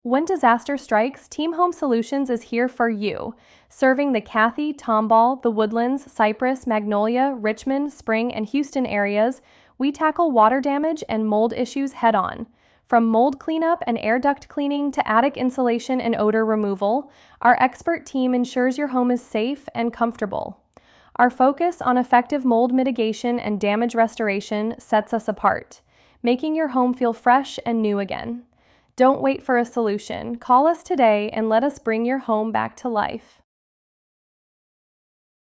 When disaster strikes, Team Home Solutions is here for you. Serving the Cathy, Tomball, the Woodlands, Cypress, Magnolia, Richmond, Spring, and Houston areas, we tackle water damage and mold issues head-on. From mold cleanup and air duct cleaning to attic insulation and odor removal, our expert team ensures your home is safe and comfortable. Our focus on effective mold mitigation and damage restoration sets us apart, making your home feel fresh and new again. Don't wait for a solution. Call us today and let us bring your home back to life.